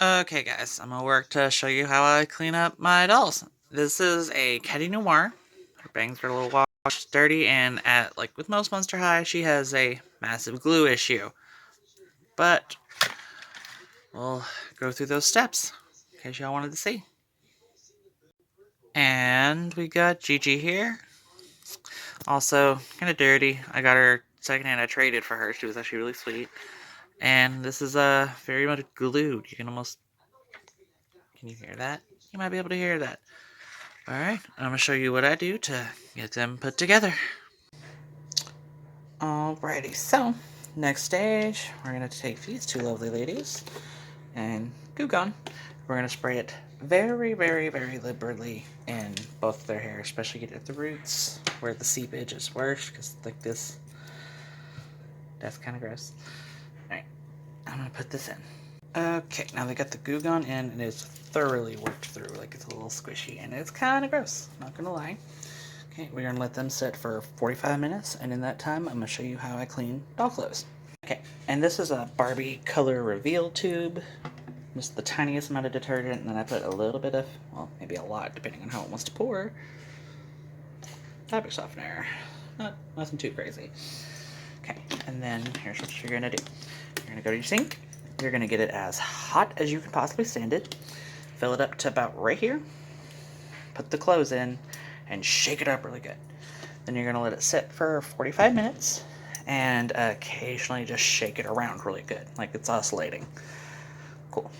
Okay, guys, I'm gonna work to show you how I clean up my dolls. This is a Caddy Noir. Her bangs are a little washed, dirty, and like with most Monster High, she has a massive glue issue. But we'll go through those steps in case y'all wanted to see. And we got Gigi here. Also, kind of dirty. I got her secondhand. I traded for her. She was actually really sweet. And this is very much glued. You can almost. Can you hear that? You might be able to hear that. Alright, I'm going to show you what I do to get them put together. Alrighty, so, next stage, we're going to take these two lovely ladies and Goo Gone. We're going to spray it very, very, very liberally in both their hair, especially get at the roots where the seepage is worse, because like this, that's kind of gross. Alright, I'm going to put this in. Okay, now they got the Goo Gone in, and it's thoroughly worked through, like it's a little squishy, and it's kind of gross, not gonna lie. Okay, we're gonna let them sit for 45 minutes, and in that time, I'm gonna show you how I clean doll clothes. Okay, and this is a Barbie color reveal tube. Just the tiniest amount of detergent, and then I put a little bit of, well, maybe a lot, depending on how it wants to pour. Fabric softener. Nothing too crazy. Okay, and then here's what you're gonna do. You're gonna go to your sink. You're gonna get it as hot as you can possibly stand it. Fill it up to about right here. Put the clothes in and shake it up really good. Then you're gonna let it sit for 45 minutes and occasionally just shake it around really good, like it's oscillating. Cool.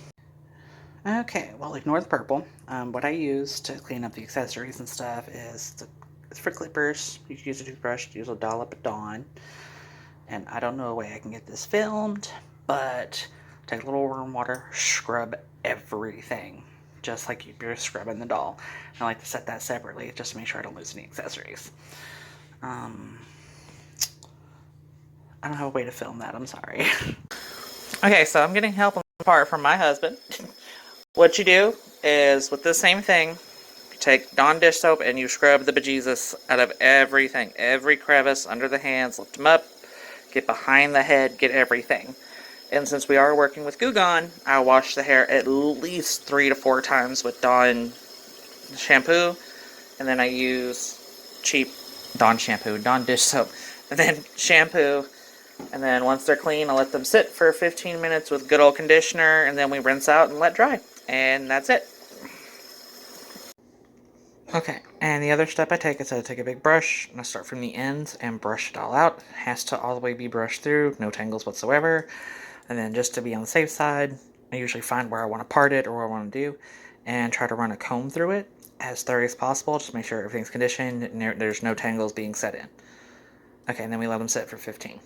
Okay, well, ignore the purple. What I use to clean up the accessories and stuff is for clippers. You can use a toothbrush, use a dollop of Dawn. And I don't know a way I can get this filmed, but take a little warm water, scrub everything, just like you're scrubbing the doll. I like to set that separately just to make sure I don't lose any accessories. I don't have a way to film that, I'm sorry. Okay, so I'm getting help on the part from my husband. What you do is, with the same thing, you take Dawn dish soap and you scrub the bejesus out of everything. Every crevice under the hands, lift them up, get behind the head, get everything. And since we are working with Goo Gone, I wash the hair at least 3 to 4 times with Dawn shampoo, and then I use cheap Dawn shampoo, Dawn dish soap, and then shampoo, and then once they're clean, I let them sit for 15 minutes with good old conditioner, and then we rinse out and let dry, and that's it. Okay, and the other step I take is I take a big brush, and I start from the ends and brush it all out. It has to all the way be brushed through, no tangles whatsoever. And then just to be on the safe side, I usually find where I want to part it or what I want to do, and try to run a comb through it as thoroughly as possible, just to make sure everything's conditioned and there's no tangles being set in. Okay, and then we let them sit for 15.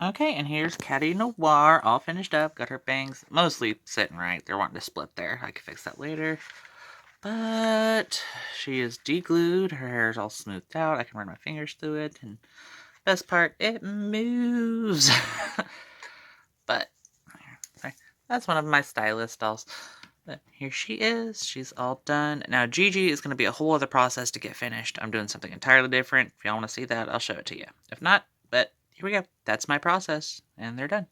Okay, and here's Caddy Noir, all finished up. Got her bangs mostly sitting right. They're wanting to split there. I can fix that later. But she is deglued. Her hair is all smoothed out. I can run my fingers through it. And best part, it moves. But sorry, that's one of my stylist dolls. But here she is. She's all done. Now, Gigi is going to be a whole other process to get finished. I'm doing something entirely different. If y'all want to see that, I'll show it to you. If not, but here we go. That's my process, and they're done.